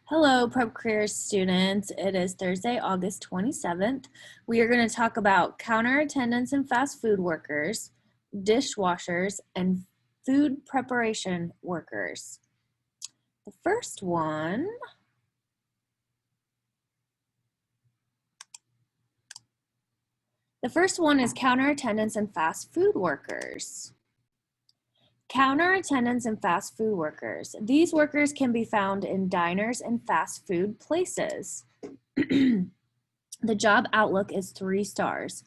Hello, Prep Careers students. It is Thursday, August 27th. We are going to talk about counter attendants and fast food workers, dishwashers, and food preparation workers. The first one is counter attendants and fast food workers. Counter attendants and fast food workers. These workers can be found in diners and fast food places. The job outlook is 3 stars.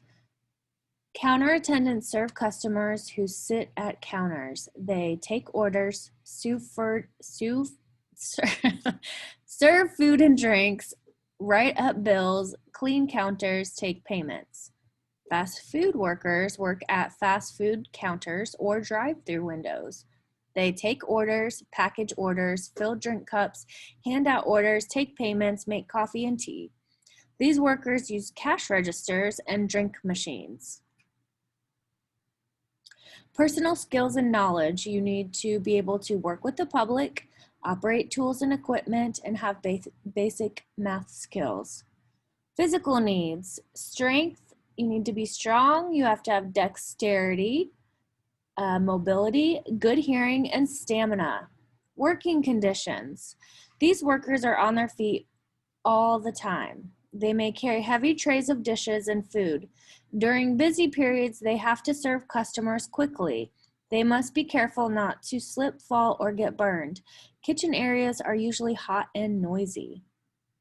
Counter attendants serve customers who sit at counters. They take orders, serve food and drinks, write up bills, clean counters, take payments. Fast food workers work at fast food counters or drive-through windows. They take orders, package orders, fill drink cups, hand out orders, take payments, make coffee and tea. These workers use cash registers and drink machines. Personal skills and knowledge. You need to be able to work with the public, operate tools and equipment, and have basic math skills. Physical needs. Strength. You need to be strong. You have to have dexterity, mobility, good hearing, and stamina. Working conditions. These workers are on their feet all the time. They may carry heavy trays of dishes and food. During busy periods, they have to serve customers quickly. They must be careful not to slip, fall, or get burned. Kitchen areas are usually hot and noisy.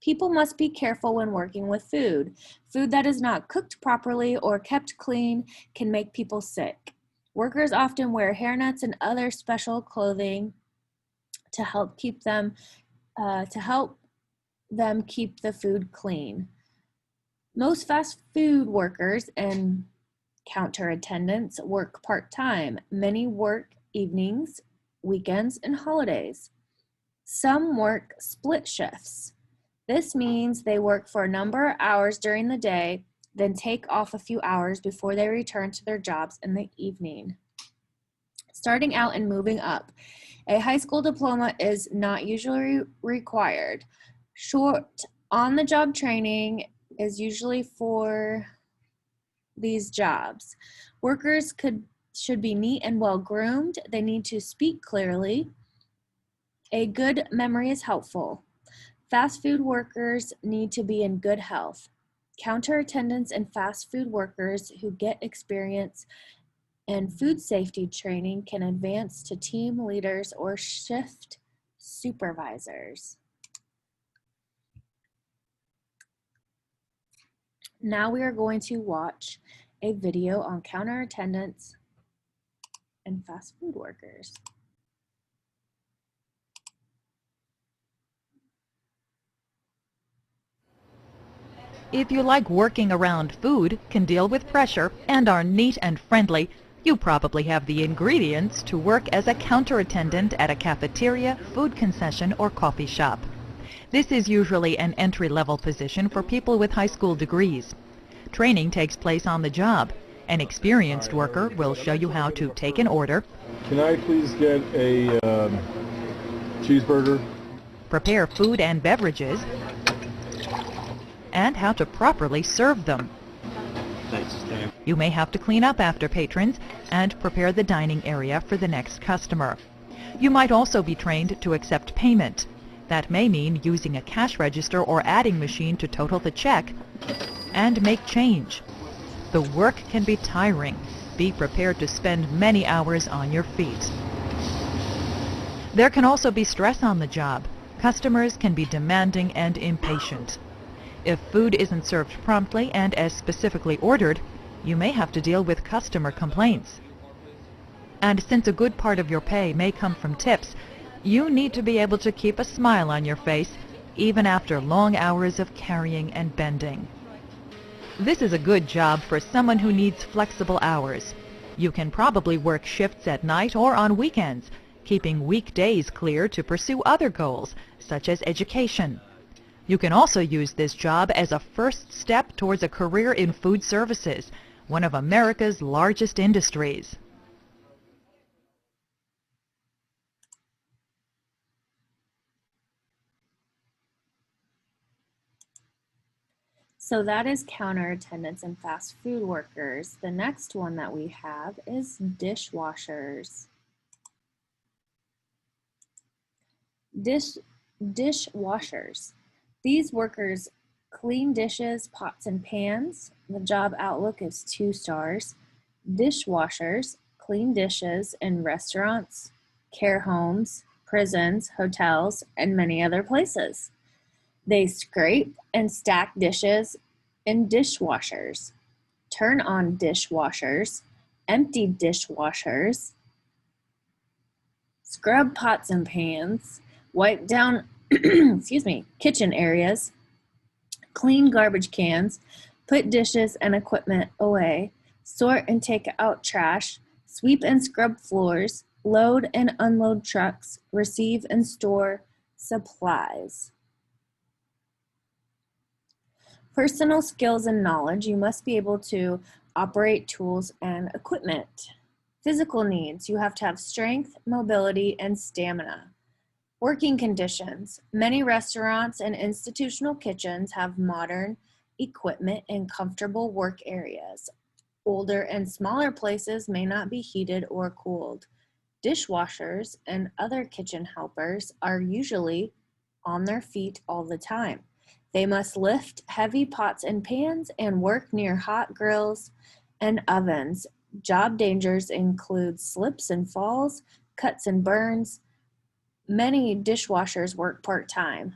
People must be careful when working with food. Food that is not cooked properly or kept clean can make people sick. Workers often wear hairnets and other special clothing to help them keep the food clean. Most fast food workers and counter attendants work part-time. Many work evenings, weekends, and holidays. Some work split shifts. This means they work for a number of hours during the day, then take off a few hours before they return to their jobs in the evening. Starting out and moving up. A high school diploma is not usually required. Short on-the-job training is usually for these jobs. Workers should be neat and well-groomed. They need to speak clearly. A good memory is helpful. Fast food workers need to be in good health. Counter attendants and fast food workers who get experience and food safety training can advance to team leaders or shift supervisors. Now we are going to watch a video on counter attendants and fast food workers. If you like working around food, can deal with pressure, and are neat and friendly, you probably have the ingredients to work as a counter attendant at a cafeteria, food concession, or coffee shop. This is usually an entry-level position for people with high school degrees. Training takes place on the job. An experienced worker will show you how to take an order. Can I please get a cheeseburger? Prepare food and beverages, and how to properly serve them. Thanks, Stan. You may have to clean up after patrons and prepare the dining area for the next customer. You might also be trained to accept payment. That may mean using a cash register or adding machine to total the check and make change. The work can be tiring. Be prepared to spend many hours on your feet. There can also be stress on the job. Customers can be demanding and impatient. If food isn't served promptly and as specifically ordered, you may have to deal with customer complaints. And since a good part of your pay may come from tips, you need to be able to keep a smile on your face even after long hours of carrying and bending. This is a good job for someone who needs flexible hours. You can probably work shifts at night or on weekends, keeping weekdays clear to pursue other goals, such as education. You can also use this job as a first step towards a career in food services, one of America's largest industries. So that is counter attendants and fast food workers. The next one that we have is dishwashers. Dishwashers. These workers clean dishes, pots, and pans. The job outlook is 2 stars. Dishwashers clean dishes in restaurants, care homes, prisons, hotels, and many other places. They scrape and stack dishes in dishwashers, turn on dishwashers, empty dishwashers, scrub pots and pans, wipe down kitchen areas, clean garbage cans, put dishes and equipment away, sort and take out trash, sweep and scrub floors, load and unload trucks, receive and store supplies. Personal skills and knowledge. You must be able to operate tools and equipment. Physical needs. You have to have strength, mobility, and stamina. Working conditions. Many restaurants and institutional kitchens have modern equipment and comfortable work areas. Older and smaller places may not be heated or cooled. Dishwashers and other kitchen helpers are usually on their feet all the time. They must lift heavy pots and pans and work near hot grills and ovens. Job dangers include slips and falls, cuts and burns. Many dishwashers work part-time.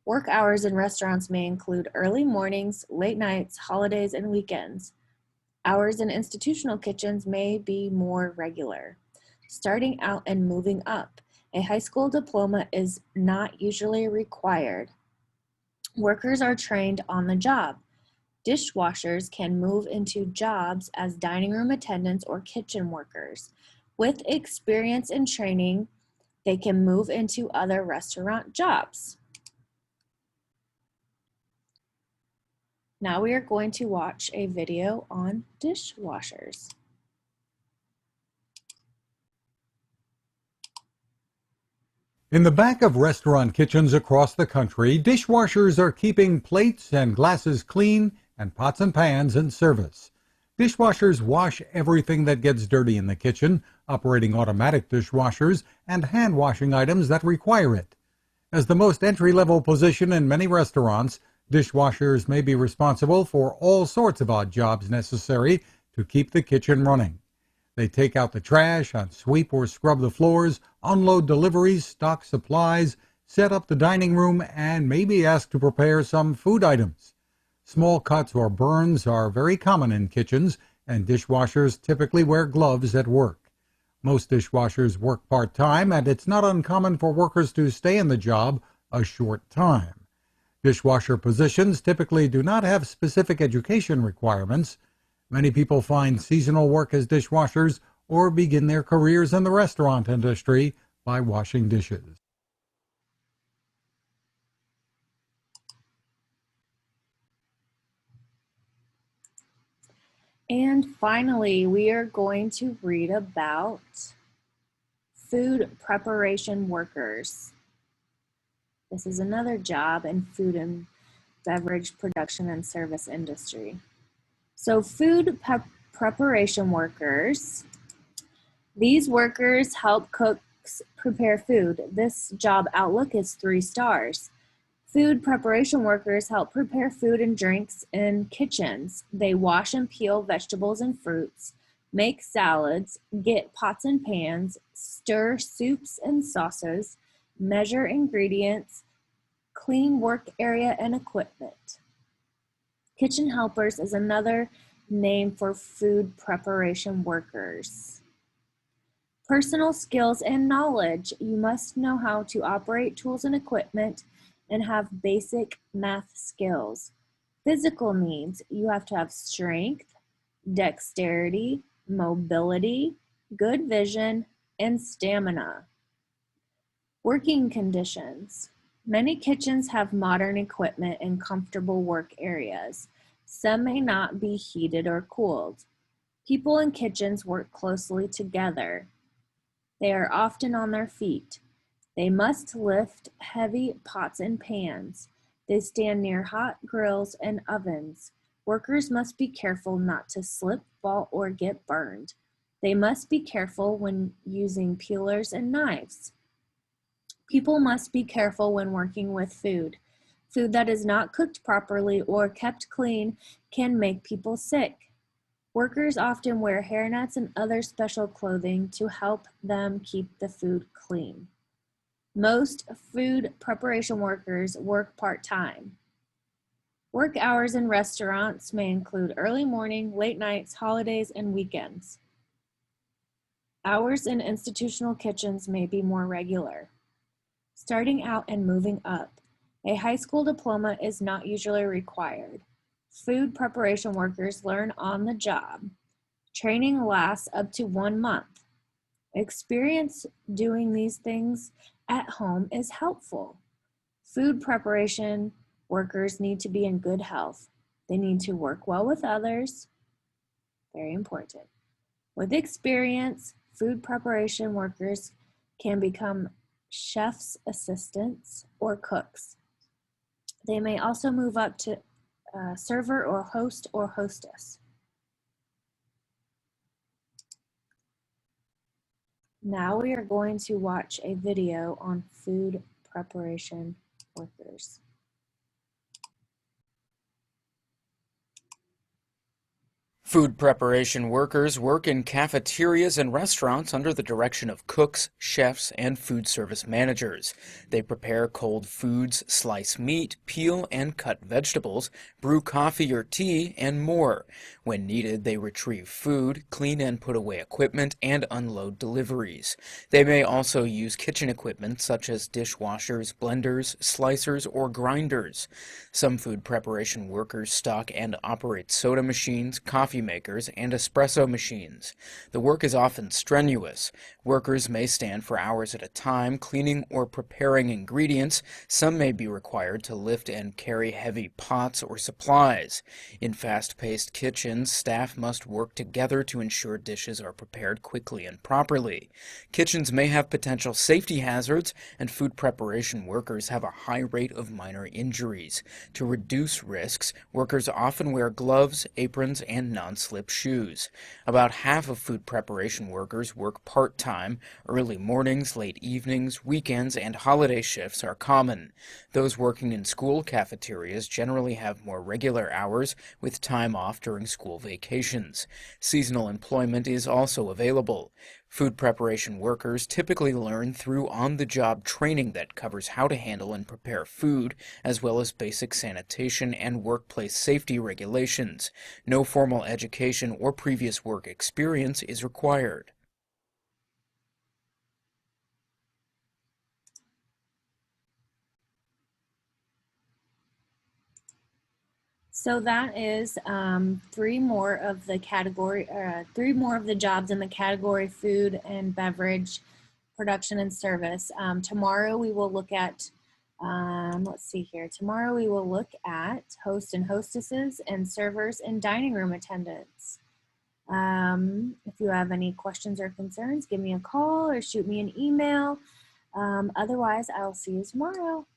Work hours in restaurants may include early mornings, late nights, holidays, and weekends. Hours in institutional kitchens may be more regular. Starting out and moving up. A high school diploma is not usually required. Workers are trained on the job. Dishwashers can move into jobs as dining room attendants or kitchen workers. With experience and training, they can move into other restaurant jobs. Now we are going to watch a video on dishwashers. In the back of restaurant kitchens across the country, dishwashers are keeping plates and glasses clean and pots and pans in service. Dishwashers wash everything that gets dirty in the kitchen, operating automatic dishwashers and hand washing items that require it. As the most entry-level position in many restaurants, dishwashers may be responsible for all sorts of odd jobs necessary to keep the kitchen running. They take out the trash, unsweep or scrub the floors, unload deliveries, stock supplies, set up the dining room, and may be asked to prepare some food items. Small cuts or burns are very common in kitchens, and dishwashers typically wear gloves at work. Most dishwashers work part-time, and it's not uncommon for workers to stay in the job a short time. Dishwasher positions typically do not have specific education requirements. Many people find seasonal work as dishwashers or begin their careers in the restaurant industry by washing dishes. And finally, we are going to read about food preparation workers. This is another job in food and beverage production and service industry. So food preparation workers, these workers help cooks prepare food. This job outlook is 3 stars. Food preparation workers help prepare food and drinks in kitchens. They wash and peel vegetables and fruits, make salads, get pots and pans, stir soups and sauces, measure ingredients, clean work area and equipment. Kitchen helpers is another name for food preparation workers. Personal skills and knowledge. You must know how to operate tools and equipment and have basic math skills. Physical needs. You have to have strength, dexterity, mobility, good vision, and stamina. Working conditions. Many kitchens have modern equipment and comfortable work areas. Some may not be heated or cooled. People in kitchens work closely together. They are often on their feet. They must lift heavy pots and pans. They stand near hot grills and ovens. Workers must be careful not to slip, fall, or get burned. They must be careful when using peelers and knives. People must be careful when working with food. Food that is not cooked properly or kept clean can make people sick. Workers often wear hairnets and other special clothing to help them keep the food clean. Most food preparation workers work part-time. Work hours in restaurants may include early morning, late nights, holidays, and weekends. Hours in institutional kitchens may be more regular. Starting out and moving up. A high school diploma is not usually required. Food preparation workers learn on the job. Training lasts up to 1 month. Experience doing these things at home is helpful. Food preparation workers need to be in good health. They need to work well with others. Very important. With experience, food preparation workers can become chef's assistants or cooks. They may also move up to server or host or hostess. Now we are going to watch a video on food preparation workers. Food preparation workers work in cafeterias and restaurants under the direction of cooks, chefs, and food service managers. They prepare cold foods, slice meat, peel and cut vegetables, brew coffee or tea, and more. When needed, they retrieve food, clean and put away equipment, and unload deliveries. They may also use kitchen equipment such as dishwashers, blenders, slicers, or grinders. Some food preparation workers stock and operate soda machines, coffee makers, and espresso machines. The work is often strenuous. Workers may stand for hours at a time cleaning or preparing ingredients. Some may be required to lift and carry heavy pots or supplies. In fast-paced kitchens, staff must work together to ensure dishes are prepared quickly and properly. Kitchens may have potential safety hazards, and food preparation workers have a high rate of minor injuries. To reduce risks, workers often wear gloves, aprons, and non-slip shoes. About half of food preparation workers work part-time. Early mornings, late evenings, weekends, and holiday shifts are common. Those working in school cafeterias generally have more regular hours, with time off during school vacations. Seasonal employment is also available. Food preparation workers typically learn through on-the-job training that covers how to handle and prepare food, as well as basic sanitation and workplace safety regulations. No formal education or previous work experience is required. So that is three more of the jobs in the category food and beverage production and service. Tomorrow we will look at, let's see here. Tomorrow we will look at hosts and hostesses and servers and dining room attendants. If you have any questions or concerns, give me a call or shoot me an email. Otherwise, I'll see you tomorrow.